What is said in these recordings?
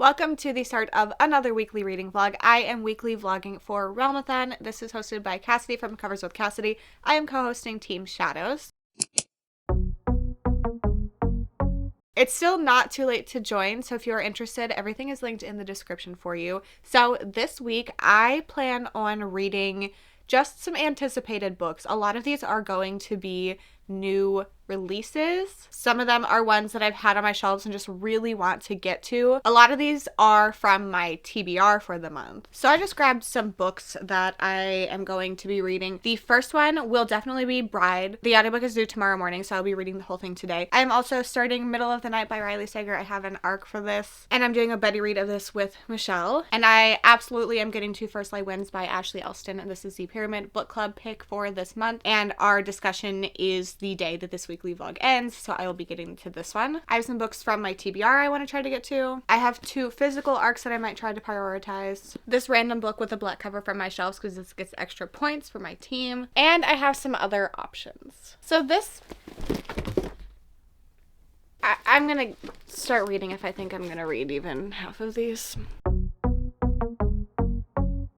Welcome to the start of another weekly reading vlog. I am weekly vlogging for Realmathon. This is hosted by Cassidy from Covers with Cassidy. I am co-hosting Team Shadows. It's still not too late to join, so if you are interested, everything is linked in the description for you. So this week, I plan on reading just some anticipated books. A lot of these are going to be new releases. Some of them are ones that I've had on my shelves and just really want to get to. A lot of these are from my TBR for the month. So I just grabbed some books that I am going to be reading. The first one will definitely be Bride. The audiobook is due tomorrow morning, so I'll be reading the whole thing today. I am also starting Middle of the Night by Riley Sager. I have an arc for this, and I'm doing a buddy read of this with Michelle. And I absolutely am getting to First Light Wins by Ashley Elston, and this is the Pyramid Book Club pick for this month. And our discussion is the day that this weekly vlog ends, so I will be getting to this one. I have some books from my TBR I want to try to get to. I have 2 physical arcs that I might try to prioritize. This random book with a black cover from my shelves because this gets extra points for my team. And I have some other options. So this... I'm gonna start reading if I think I'm gonna read even half of these.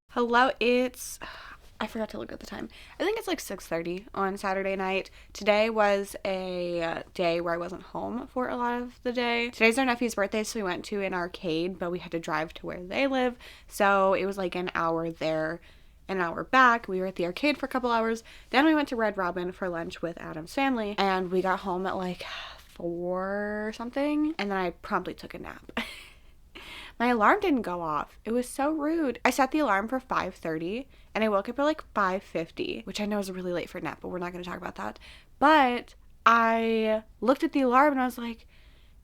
Hello, it's... I forgot to look at the time. I think it's like 6:30 on Saturday night. Today was a day where I wasn't home for a lot of the day. Today's our nephew's birthday, so we went to an arcade, but we had to drive to where they live. So it was like an hour there, an hour back. We were at the arcade for a couple hours. Then we went to Red Robin for lunch with Adam's family, and we got home at like 4 or something, and then I promptly took a nap. My alarm didn't go off. It was so rude. I set the alarm for 5:30 and I woke up at like 5:50, which I know is really late for a nap, but we're not going to talk about that. But I looked at the alarm and I was like,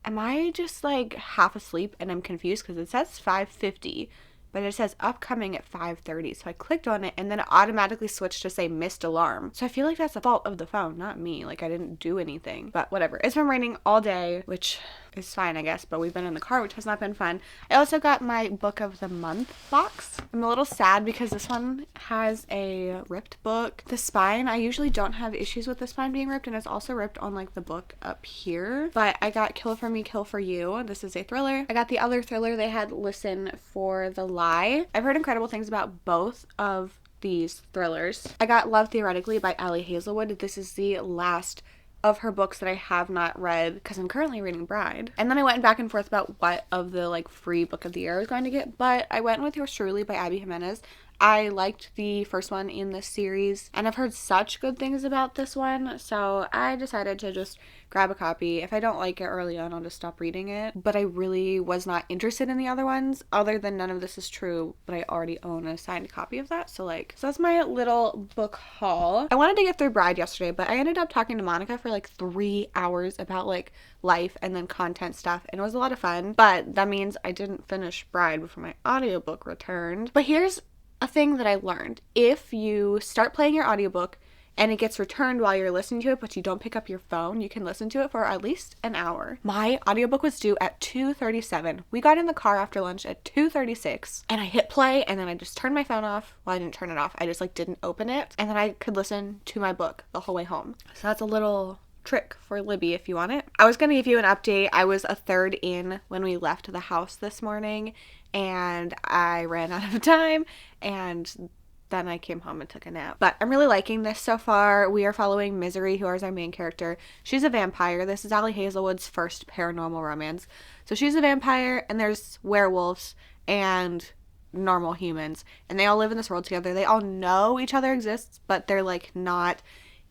am I just like half asleep and I'm confused because it says 5:50, but it says upcoming at 5:30. So I clicked on it and then it automatically switched to say missed alarm. So I feel like that's the fault of the phone, not me. Like I didn't do anything, but whatever. It's been raining all day, which is fine, I guess, but we've been in the car, which has not been fun. I also got my book of the month box. I'm a little sad because this one has a ripped book. The spine, I usually don't have issues with the spine being ripped, and it's also ripped on like the book up here. But I got Kill for Me, Kill for You. This is a thriller. I got the other thriller they had, Listen for the Lie. I've heard incredible things about both of these thrillers. I got Love Theoretically by Ali Hazelwood. This is the last of her books that I have not read because I'm currently reading Bride. And then I went back and forth about what of the like free book of the year I was going to get, but I went with Yours Truly by Abby Jimenez. I liked the first one in this series, and I've heard such good things about this one, so I decided to just grab a copy. If I don't like it early on, I'll just stop reading it. But I really was not interested in the other ones, other than None of This Is True, but I already own a signed copy of that, so that's my little book haul. I wanted to get through Bride yesterday, but I ended up talking to Monica for like 3 hours about like life and then content stuff, and it was a lot of fun, but that means I didn't finish Bride before my audiobook returned. But here's a thing that I learned. If you start playing your audiobook and it gets returned while you're listening to it, but you don't pick up your phone, you can listen to it for at least an hour. My audiobook was due at 2:37. We got in the car after lunch at 2:36, and I hit play, and then I just turned my phone off. Well, I didn't turn it off. I just didn't open it, and then I could listen to my book the whole way home. So that's a little trick for Libby if you want it. I was going to give you an update. I was a third in when we left the house this morning, and I ran out of time, and then I came home and took a nap. But I'm really liking this so far. We are following Misery, who is our main character. She's a vampire. This is Ali Hazelwood's first paranormal romance. So she's a vampire, and there's werewolves and normal humans, and they all live in this world together. They all know each other exists, but they're not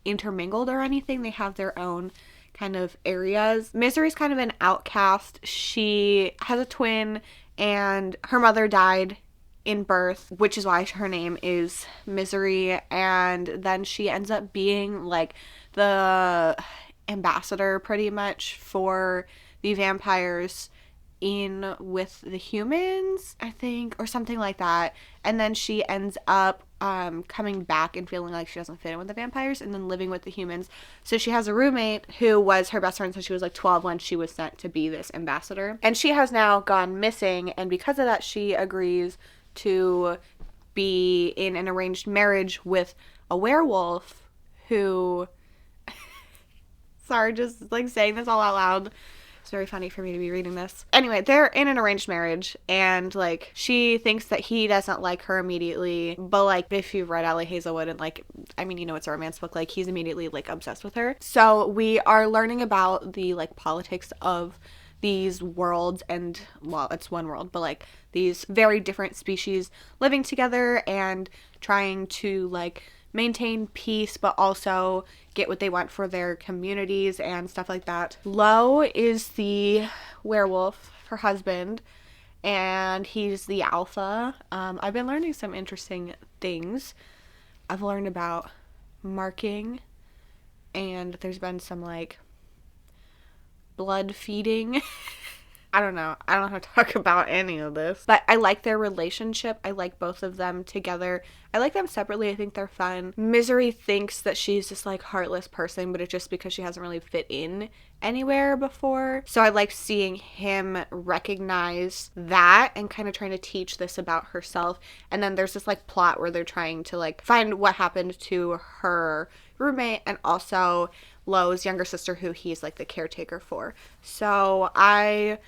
intermingled or anything. They have their own kind of areas. Misery's kind of an outcast. She has a twin, and her mother died in birth, which is why her name is Misery, and then she ends up being the ambassador pretty much for the vampires in with the humans, I think, or something like that. And then she ends up coming back and feeling like she doesn't fit in with the vampires, and then living with the humans. So she has a roommate who was her best friend since she was 12 when she was sent to be this ambassador, and she has now gone missing, and because of that she agrees to be in an arranged marriage with a werewolf who sorry, just saying this all out loud It's very funny for me to be reading this. Anyway, they're in an arranged marriage, and like she thinks that he doesn't like her immediately, but like if you've read Allie Hazelwood and like, I mean, you know, it's a romance book, like he's immediately like obsessed with her. So we are learning about the like politics of these worlds, and well, it's one world, but like these very different species living together and trying to like maintain peace, but also get what they want for their communities and stuff like that. Lo is the werewolf, her husband, and he's the alpha. I've been learning some interesting things. I've learned about marking, and there's been some like blood feeding. I don't know how to talk about any of this, but I like their relationship. I like both of them together. I like them separately. I think they're fun. Misery thinks that she's this like heartless person, but it's just because she hasn't really fit in anywhere before. So I like seeing him recognize that and kind of trying to teach this about herself. And then there's this like plot where they're trying to like find what happened to her roommate and also Lo's younger sister, who he's like the caretaker for. So I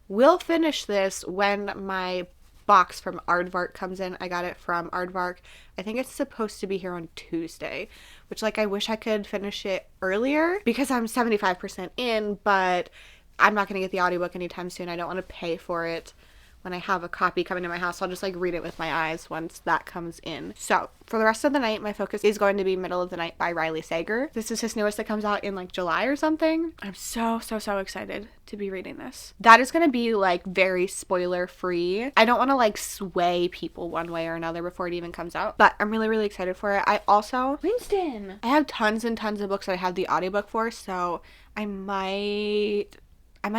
will finish this when my box from Aardvark comes in. I got it from Aardvark. I think it's supposed to be here on Tuesday, which like I wish I could finish it earlier because I'm 75% in, but I'm not going to get the audiobook anytime soon. I don't want to pay for it when I have a copy coming to my house. I'll just like read it with my eyes once that comes in. So for the rest of the night, my focus is going to be Middle of the Night by Riley Sager. This is his newest that comes out in like July or something. I'm so excited to be reading this. That is going to be like very spoiler free. I don't want to like sway people one way or another before it even comes out, but I'm really excited for it. I also, Winston, I have tons and tons of books that I have the audiobook for, so I might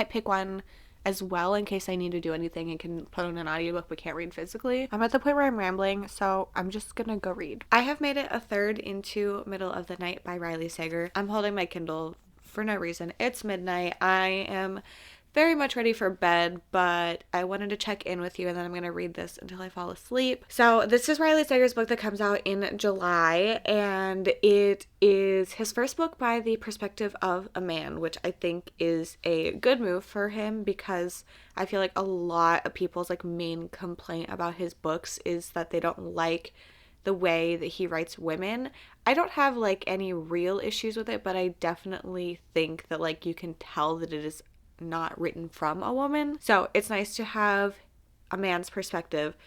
pick one as well in case I need to do anything and can put on an audiobook but can't read physically. I'm at the point where I'm rambling, so I'm just gonna go read. I have made it a third into Middle of the Night by Riley Sager. I'm holding my Kindle for no reason. It's midnight. I am very much ready for bed, but I wanted to check in with you, and then I'm going to read this until I fall asleep. So this is Riley Sager's book that comes out in July, and it is his first book by the perspective of a man, which I think is a good move for him because I feel like a lot of people's like main complaint about his books is that they don't like the way that he writes women. I don't have like any real issues with it, but I definitely think that like you can tell that it is not written from a woman. So it's nice to have a man's perspective.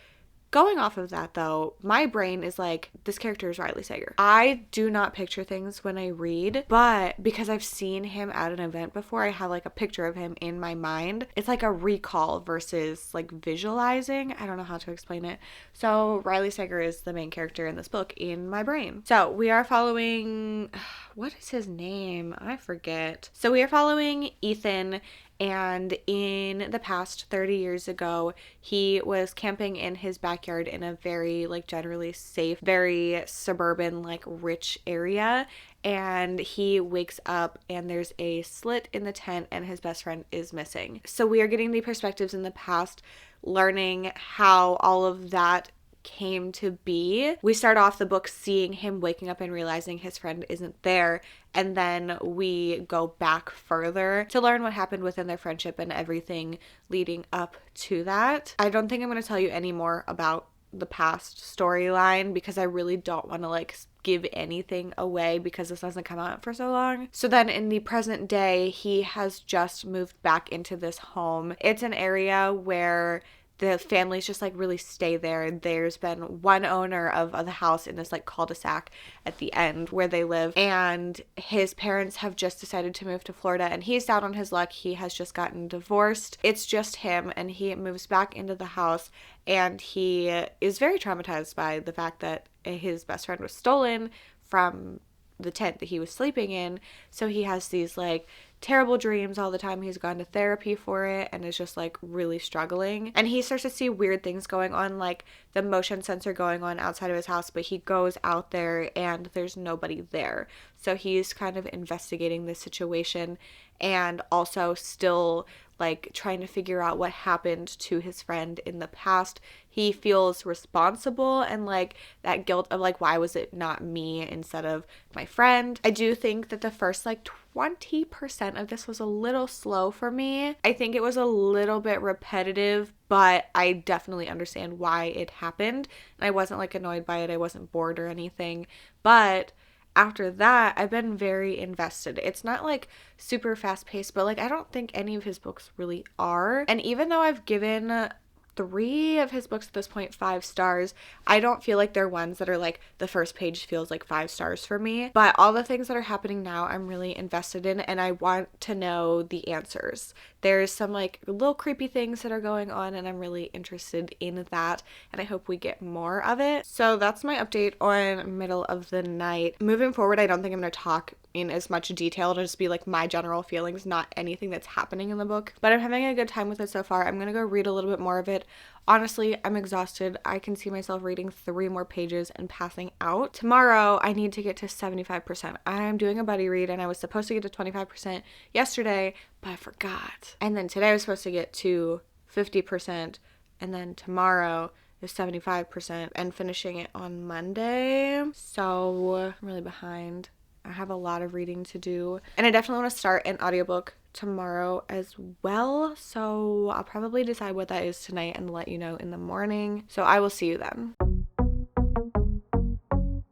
Going off of that though, my brain is like, this character is Riley Sager. I do not picture things when I read, but because I've seen him at an event before, I have like a picture of him in my mind. It's like a recall versus like visualizing. I don't know how to explain it. So Riley Sager is the main character in this book in my brain. So we are following, what is his name? I forget. So we are following Ethan, and in the past 30 years ago, he was camping in his backyard in a very like generally safe, very suburban, like rich area. And he wakes up and there's a slit in the tent and his best friend is missing. So we are getting the perspectives in the past, learning how all of that came to be. We start off the book seeing him waking up and realizing his friend isn't there, and then we go back further to learn what happened within their friendship and everything leading up to that. I don't think I'm going to tell you any more about the past storyline because I really don't want to like give anything away because this hasn't come out for so long. So then in the present day, he has just moved back into this home. It's an area where the families just like really stay there. There's been one owner of the house in this like cul-de-sac at the end where they live, and his parents have just decided to move to Florida and he's down on his luck. He has just gotten divorced. It's just him, and he moves back into the house, and he is very traumatized by the fact that his best friend was stolen from the tent that he was sleeping in. So he has these like terrible dreams all the time. He's gone to therapy for it and is just like really struggling. And he starts to see weird things going on, like the motion sensor going on outside of his house, but he goes out there and there's nobody there. So he's kind of investigating the situation, and also still like trying to figure out what happened to his friend in the past. He feels responsible and like that guilt of like, why was it not me instead of my friend? I do think that the first like 20% of this was a little slow for me. I think it was a little bit repetitive, but I definitely understand why it happened. And I wasn't like annoyed by it. I wasn't bored or anything. But after that, I've been very invested. It's not like super fast paced, but like I don't think any of his books really are. And even though I've given 3 of his books at this point 5 stars, I don't feel like they're ones that are like the first page feels like 5 stars for me. But all the things that are happening now, I'm really invested in, and I want to know the answers. There's some like little creepy things that are going on, and I'm really interested in that, and I hope we get more of it. So that's my update on Middle of the Night. Moving forward, I don't think I'm going to talk in as much detail. It'll just be like my general feelings, not anything that's happening in the book. But I'm having a good time with it so far. I'm going to go read a little bit more of it. Honestly, I'm exhausted. I can see myself reading 3 more pages and passing out. Tomorrow, I need to get to 75%. I'm doing a buddy read, and I was supposed to get to 25% yesterday, but I forgot. And then today I was supposed to get to 50%, and then tomorrow is 75%, and finishing it on Monday. So I'm really behind. I have a lot of reading to do, and I definitely want to start an audiobook tomorrow as well, so I'll probably decide what that is tonight and let you know in the morning. So I will see you then.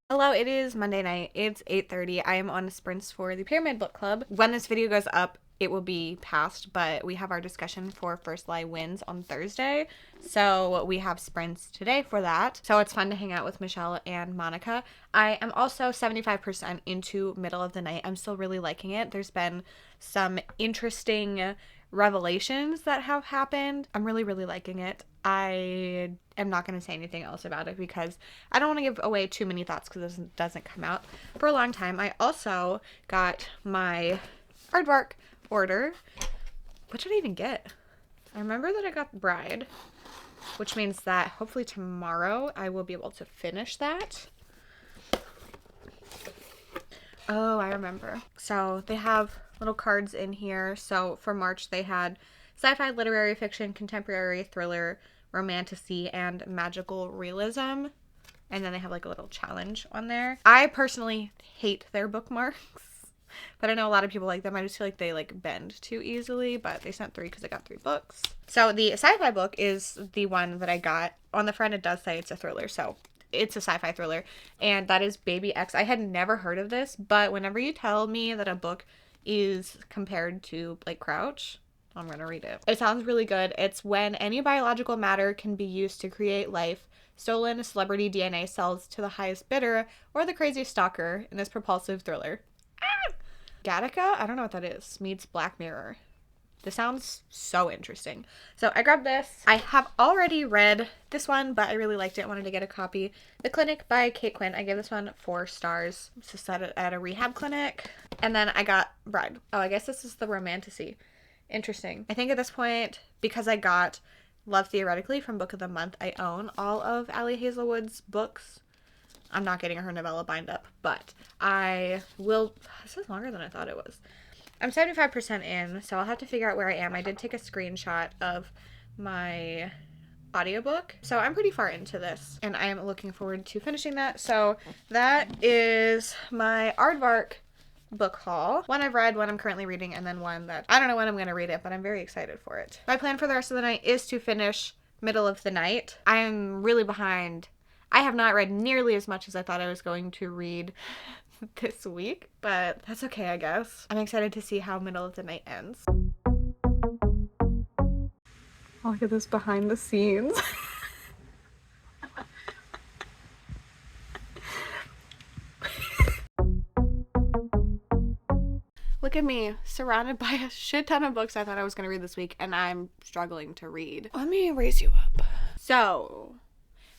Hello, it is Monday night. It's 8:30. I am on sprints for the Pyramid Book Club. When this video goes up, it will be past, but we have our discussion for First Lie Wins on Thursday. So we have sprints today for that. So it's fun to hang out with Michelle and Monica. I am also 75% into Middle of the Night. I'm still really liking it. There's been some interesting revelations that have happened. I'm really, really liking it. I am not going to say anything else about it because I don't want to give away too many thoughts because this doesn't come out for a long time. I also got my aardvark order. What did I even get? I remember that I got Bride, which means that hopefully tomorrow I will be able to finish that. Oh, I remember. So they have little cards in here. So for March they had sci-fi, literary fiction, contemporary, thriller, romantasy, and magical realism. And then they have like a little challenge on there. I personally hate their bookmarks, but I know a lot of people like them. I just feel like they like bend too easily, but they sent 3 because I got 3 books. So the sci-fi book is the one that I got. On the front it does say it's a thriller, so it's a sci-fi thriller, and that is Baby X. I had never heard of this, but whenever you tell me that a book is compared to like Crouch, I'm gonna read it. It sounds really good. It's when any biological matter can be used to create life, stolen celebrity DNA sells to the highest bidder or the craziest stalker in this propulsive thriller. Gattaca? I don't know what that is. Meets Black Mirror. This sounds so interesting. So I grabbed this. I have already read this one, but I really liked it. Wanted to get a copy. The Clinic by Kate Quinn. I gave this one 4 stars. It's just at a rehab clinic. And then I got Bride. Oh, I guess this is the romantasy. Interesting. I think at this point, because I got Love Theoretically from Book of the Month, I own all of Allie Hazelwood's books. I'm not getting her novella bind up, but I will. This is longer than I thought it was. I'm 75% in, so I'll have to figure out where I am. I did take a screenshot of my audiobook, so I'm pretty far into this, and I am looking forward to finishing that. So that is my aardvark book haul. One I've read, one I'm currently reading, and then one that I don't know when I'm going to read it, but I'm very excited for it. My plan for the rest of the night is to finish Middle of the Night. I am really behind. I have not read nearly as much as I thought I was going to read this week, but that's okay, I guess. I'm excited to see how Middle of the Night ends. Oh, look at this behind the scenes. Look at me, surrounded by a shit ton of books I thought I was going to read this week, and I'm struggling to read. Let me raise you up. So,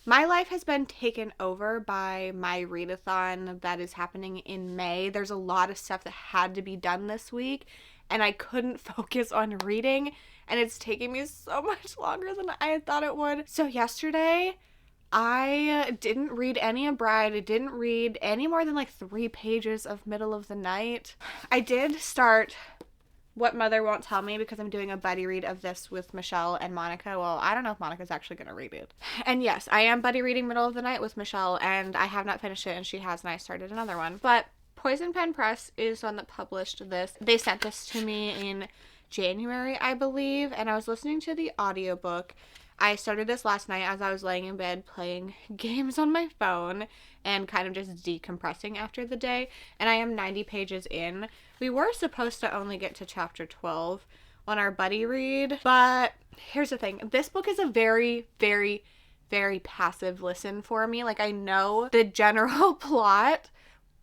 my life has been taken over by my readathon that is happening in May. There's a lot of stuff that had to be done this week, and I couldn't focus on reading, and it's taking me so much longer than I had thought it would. So yesterday, I didn't read any of Bride. I didn't read any more than like 3 pages of Middle of the Night. I did start What Mother Won't Tell Me, because I'm doing a buddy read of this with Michelle and Monica. Well, I don't know if Monica's actually going to read it. And yes, I am buddy reading Middle of the Night with Michelle, and I have not finished it, and she has, and I started another one. But Poison Pen Press is the one that published this. They sent this to me in January, I believe, and I was listening to the audiobook. I started this last night as I was laying in bed playing games on my phone and kind of just decompressing after the day, and I am 90 pages in. We were supposed to only get to chapter 12 on our buddy read, but here's the thing. This book is a very, very, very passive listen for me. Like, I know the general plot,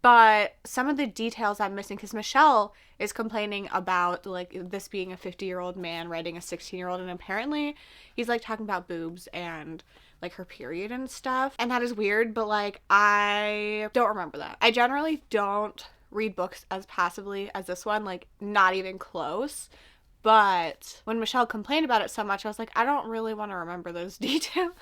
but some of the details I'm missing, because Michelle is complaining about, like, this being a 50-year-old man writing a 16-year-old, and apparently he's, like, talking about boobs and, like, her period and stuff, and that is weird, but, like, I don't remember that. I generally don't read books as passively as this one, like, not even close. But when Michelle complained about it so much, I was like, I don't really want to remember those details.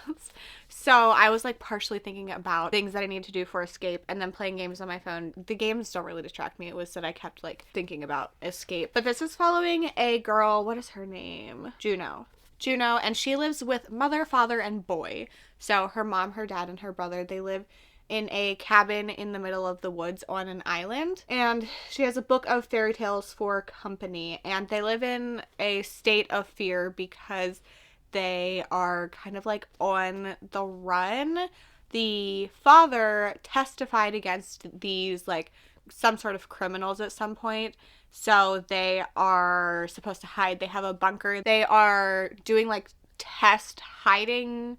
So I was like partially thinking about things that I need to do for escape and then playing games on my phone. The games don't really distract me. It was that I kept like thinking about escape. But this is following a girl, what is her name? Juno, and she lives with mother, father, and boy. So her mom, her dad, and her brother, they live in a cabin in the middle of the woods on an island, and she has a book of fairy tales for company, and they live in a state of fear because they are kind of like on the run. The father testified against these like some sort of criminals at some point, so they are supposed to hide. They have a bunker. They are doing like test hiding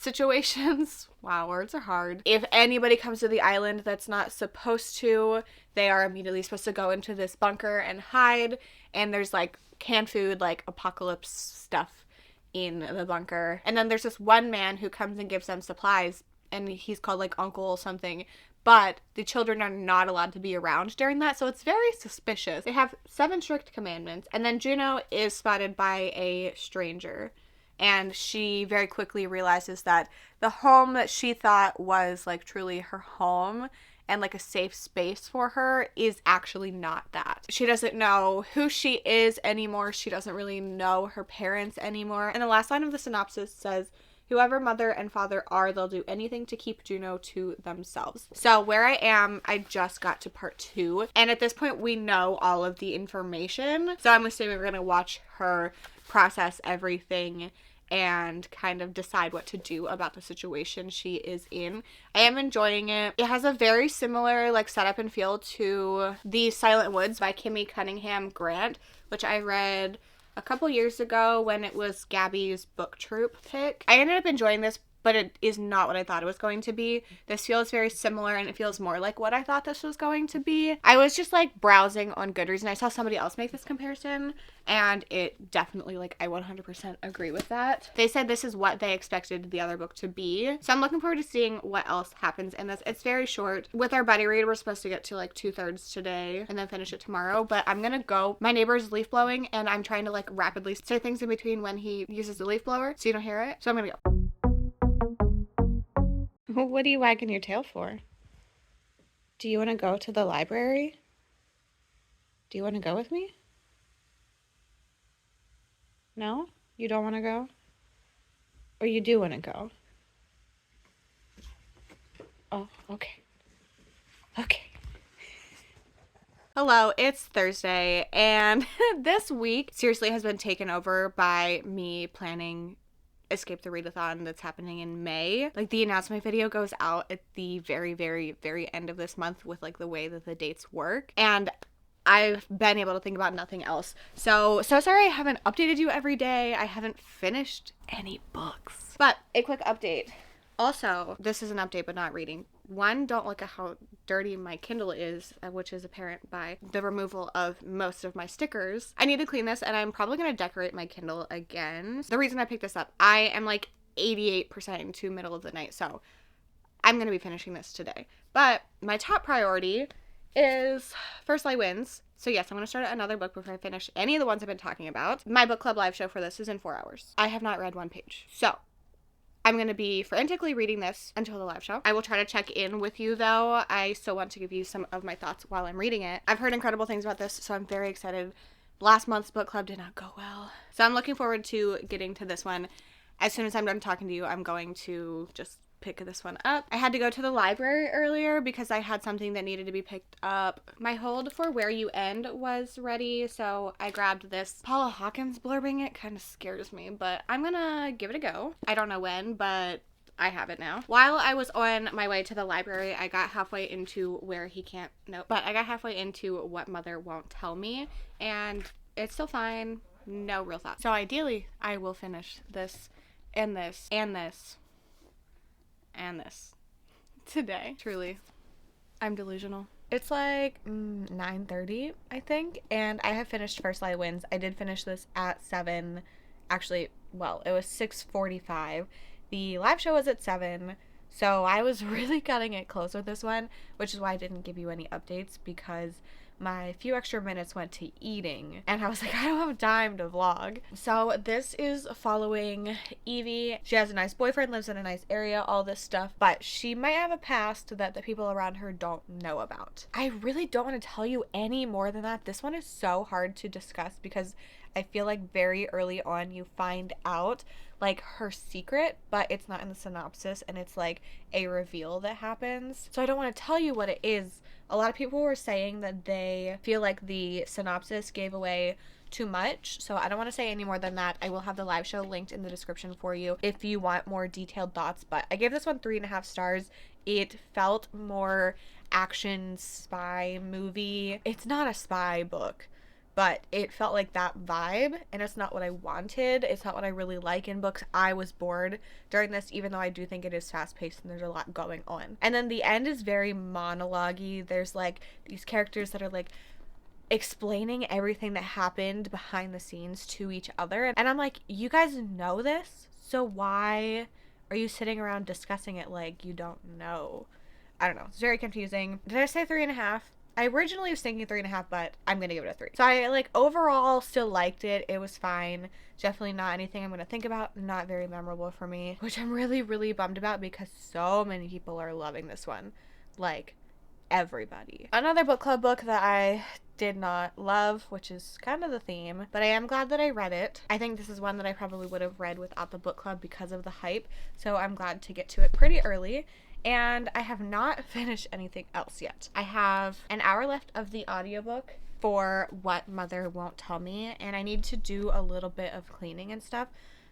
situations. Wow, words are hard. If anybody comes to the island that's not supposed to, they are immediately supposed to go into this bunker and hide, and there's like canned food, like apocalypse stuff in the bunker. And then there's this one man who comes and gives them supplies, and he's called like Uncle something, but the children are not allowed to be around during that, so it's very suspicious. They have 7 strict commandments, and then Juno is spotted by a stranger. And she very quickly realizes that the home that she thought was, like, truly her home and, like, a safe space for her is actually not that. She doesn't know who she is anymore. She doesn't really know her parents anymore. And the last line of the synopsis says, whoever mother and father are, they'll do anything to keep Juno to themselves. So where I am, I just got to part 2. And at this point, we know all of the information. So I'm assuming we're going to watch her process everything and kind of decide what to do about the situation she is in. I am enjoying it. It has a very similar like setup and feel to The Silent Woods by Kimmy Cunningham Grant, which I read a couple years ago when it was Gabby's book troop pick. I ended up enjoying this, but it is not what I thought it was going to be. This feels very similar, and it feels more like what I thought this was going to be. I was just like browsing on Goodreads, and I saw somebody else make this comparison, and it definitely, like, I 100% agree with that. They said this is what they expected the other book to be, so I'm looking forward to seeing what else happens in this. It's very short. With our buddy read, we're supposed to get to like 2/3 today and then finish it tomorrow, but I'm gonna go. My neighbor's leaf blowing, and I'm trying to like rapidly say things in between when he uses the leaf blower so you don't hear it, so I'm gonna go. What are you wagging your tail for? Do you want to go to the library? Do you want to go with me? No? You don't want to go? Or you do want to go? Oh, okay. Okay. Hello, it's Thursday, and this week seriously has been taken over by me planning Escape the Readathon that's happening in May. Like, the announcement video goes out at the very, very, very end of this month with like the way that the dates work, and I've been able to think about nothing else. So sorry I haven't updated you every day. I haven't finished any books. But a quick update. Also, this is an update but not reading. 1, don't look at how dirty my Kindle is, which is apparent by the removal of most of my stickers. I need to clean this, and I'm probably going to decorate my Kindle again. The reason I picked this up, I am like 88% into Middle of the Night, so I'm going to be finishing this today. But my top priority is First Light Wins. So yes, I'm going to start another book before I finish any of the ones I've been talking about. My book club live show for this is in 4 hours. I have not read 1 page. So I'm going to be frantically reading this until the live show. I will try to check in with you, though. I still want to give you some of my thoughts while I'm reading it. I've heard incredible things about this, so I'm very excited last month's book club did not go well. So I'm looking forward to getting to this one. As soon as I'm done talking to you, I'm going to just pick this one up. I had to go to the library earlier because I had something that needed to be picked up. My hold for Where You End was ready, so I grabbed this. Paula Hawkins blurbing it kind of scares me, but I'm gonna give it a go. I don't know when, but I have it now. While I was on my way to the library, I got halfway into I got halfway into What Mother Won't Tell Me, and it's still fine. No real thought. So ideally, I will finish this and this and this and this today. Truly, I'm delusional. It's like 9:30, I think, and I have finished First Light Wins. I did finish this at 7. Actually, well, it was 6:45. The live show was at 7, so I was really cutting it close with this one, which is why I didn't give you any updates, because my few extra minutes went to eating, and I was like, I don't have time to vlog. So this is following Evie. She has a nice boyfriend, lives in a nice area, all this stuff, but she might have a past that the people around her don't know about. I really don't want to tell you any more than that. This one is so hard to discuss because I feel like very early on you find out like her secret, but it's not in the synopsis, and it's like a reveal that happens. So I don't want to tell you what it is. A lot of people were saying that they feel like the synopsis gave away too much, so I don't want to say any more than that. I will have the live show linked in the description for you if you want more detailed thoughts, but I gave this one 3.5 stars. It felt more action spy movie. It's not a spy book, but it felt like that vibe, and it's not what I wanted. It's not what I really like in books. I was bored during this, even though I do think it is fast-paced and there's a lot going on. And then the end is very monologue-y. There's like these characters that are like explaining everything that happened behind the scenes to each other. And I'm like, you guys know this? So why are you sitting around discussing it like you don't know? I don't know. It's very confusing. Did I say 3.5? I originally was thinking 3.5, but I'm gonna give it a 3. So I like overall still liked it. It was fine. Definitely not anything I'm gonna think about. Not very memorable for me, which I'm really, really bummed about because so many people are loving this one. Like everybody. Another book club book that I did not love, which is kind of the theme, but I am glad that I read it. I think this is one that I probably would have read without the book club because of the hype, so I'm glad to get to it pretty early. And I have not finished anything else yet. I have an hour left of the audiobook for What Mother Won't Tell Me, and I need to do a little bit of cleaning and stuff,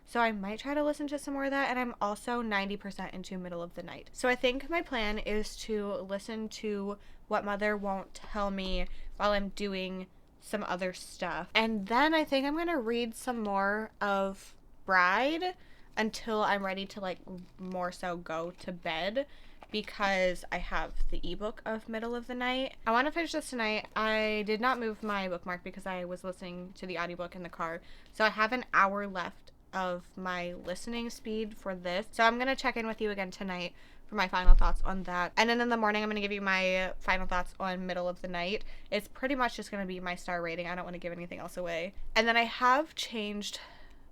so I might try to listen to some more of that. And I'm also 90% into Middle of the Night, so I think my plan is to listen to What Mother Won't Tell Me while I'm doing some other stuff, and then I think I'm gonna read some more of Bride until I'm ready to like more so go to bed, because I have the ebook of Middle of the Night. I want to finish this tonight. I did not move my bookmark because I was listening to the audiobook in the car, so I have an hour left of my listening speed for this, so I'm gonna check in with you again tonight for my final thoughts on that. And then in the morning I'm gonna give you my final thoughts on Middle of the Night. It's pretty much just gonna be my star rating. I don't want to give anything else away. And then I have changed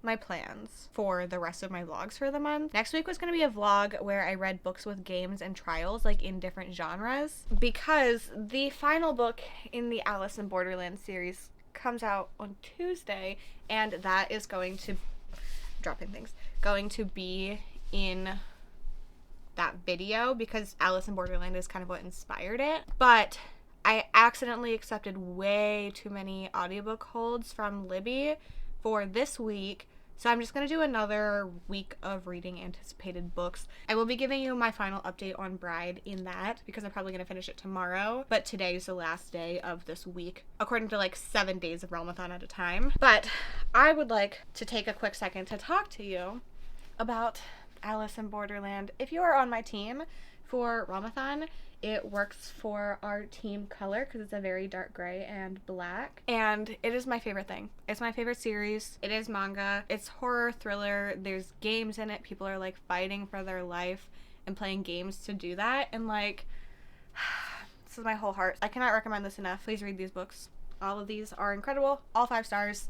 my plans for the rest of my vlogs for the month. Next week was going to be a vlog where I read books with games and trials, like in different genres, because the final book in the Alice in Borderland series comes out on Tuesday, and that is going to going to be in that video because Alice in Borderland is kind of what inspired it. But I accidentally accepted way too many audiobook holds from Libby for this week, so I'm just going to do another week of reading anticipated books. I will be giving you my final update on Bride in that because I'm probably going to finish it tomorrow, but today is the last day of this week according to like 7 days of Realmathon at a time. But I would like to take a quick second to talk to you about Alice in Borderland. If you are on my team for Realmathon, it works for our team color because it's a very dark gray and black, and it is my favorite thing. It's my favorite series. It is manga. It's horror thriller. There's games in it. People are like fighting for their life and playing games to do that, and like this is my whole heart. I cannot recommend this enough. Please read these books. All of these are incredible. All 5 stars.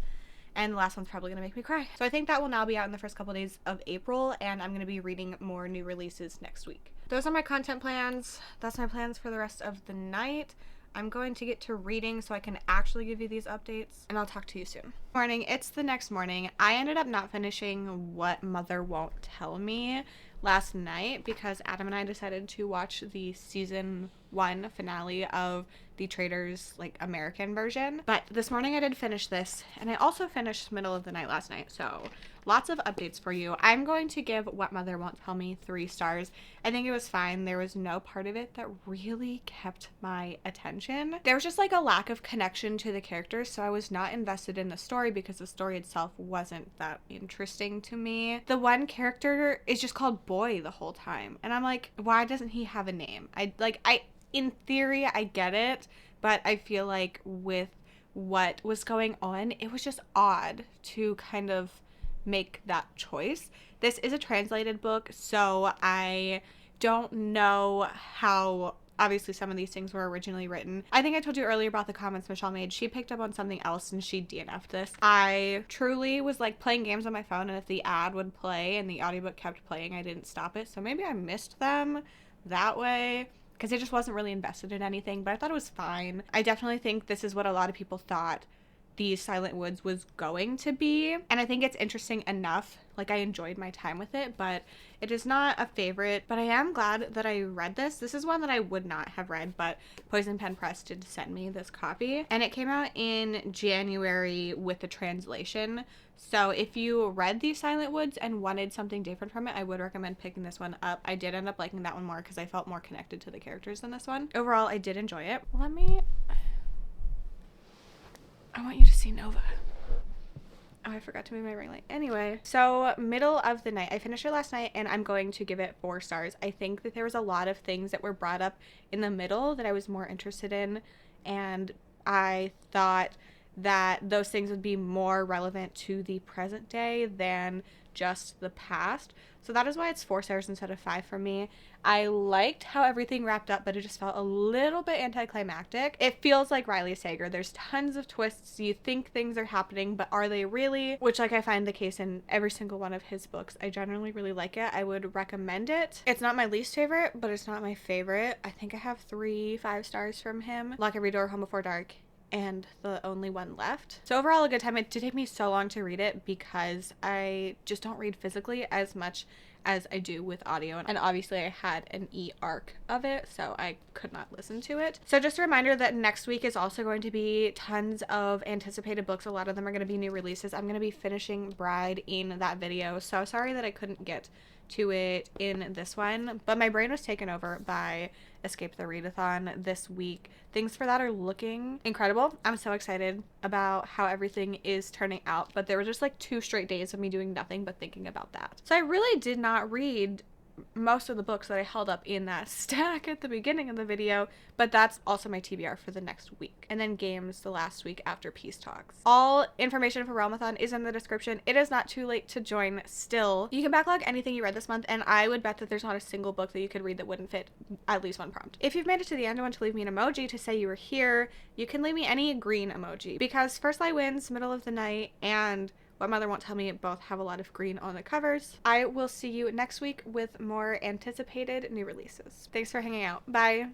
And the last one's probably going to make me cry. So I think that will now be out in the first couple days of April, and I'm going to be reading more new releases next week. Those are my content plans. That's my plans for the rest of the night. I'm going to get to reading so I can actually give you these updates, and I'll talk to you soon. Morning, it's the next morning. I ended up not finishing What Mother Won't Tell Me last night because Adam and I decided to watch the season 1 finale of the Traitors like American version. But this morning I did finish this, and I also finished Middle of the Night last night, so lots of updates for you. I'm going to give What Mother Won't Tell Me 3 stars. I think it was fine. There was no part of it that really kept my attention. There was just like a lack of connection to the characters, so I was not invested in the story because the story itself wasn't that interesting to me. The one character is just called Boy the whole time, and I'm like, why doesn't he have a name? In theory, I get it, but I feel like with what was going on, it was just odd to kind of make that choice. This is a translated book, so I don't know how obviously some of these things were originally written. I think I told you earlier about the comments Michelle made. She picked up on something else and she DNF'd this. I truly was like playing games on my phone, and if the ad would play and the audiobook kept playing, I didn't stop it. So maybe I missed them that way, because I just wasn't really invested in anything, but I thought it was fine. I definitely think this is what a lot of people thought the Silent Woods was going to be, and I think it's interesting enough. Like, I enjoyed my time with it, but it is not a favorite. But I am glad that I read this. This is one that I would not have read, but Poison Pen Press did send me this copy, and it came out in January with the translation. So if you read The Silent Woods and wanted something different from it, I would recommend picking this one up. I did end up liking that one more because I felt more connected to the characters than this one. Overall, I did enjoy it. I want you to see Nova. Oh, I forgot to move my ring light. Anyway, so Middle of the Night. I finished it last night, and I'm going to give it 4 stars. I think that there was a lot of things that were brought up in the middle that I was more interested in, and I thought that those things would be more relevant to the present day than just the past. So that is why it's 4 stars instead of 5 for me. I liked how everything wrapped up, but it just felt a little bit anticlimactic. It feels like Riley Sager. There's tons of twists. You think things are happening, but are they really? Which, like, I find the case in every single one of his books. I generally really like it. I would recommend it. It's not my least favorite, but it's not my favorite. I think I have 3 5-stars from him. Lock Every Door, Home Before Dark, and The Only One Left. So overall, a good time. It did take me so long to read it because I just don't read physically as much as I do with audio, and obviously I had an e-arc of it, so I could not listen to it. So just a reminder that next week is also going to be tons of anticipated books. A lot of them are going to be new releases. I'm going to be finishing Bride in that video, so sorry that I couldn't get to it in this one, but my brain was taken over by Escape the Readathon this week. Things for that are looking incredible. I'm so excited about how everything is turning out, but there were just like 2 straight days of me doing nothing but thinking about that. So I really did not read most of the books that I held up in that stack at the beginning of the video, but that's also my TBR for the next week. And then games the last week after Peace Talks. All information for Realmathon is in the description. It is not too late to join still. You can backlog anything you read this month, and I would bet that there's not a single book that you could read that wouldn't fit at least one prompt. If you've made it to the end and want to leave me an emoji to say you were here, you can leave me any green emoji, because First Light Wins, Middle of the Night, and What Mother Won't Tell Me both have a lot of green on the covers. I will see you next week with more anticipated new releases. Thanks for hanging out. Bye.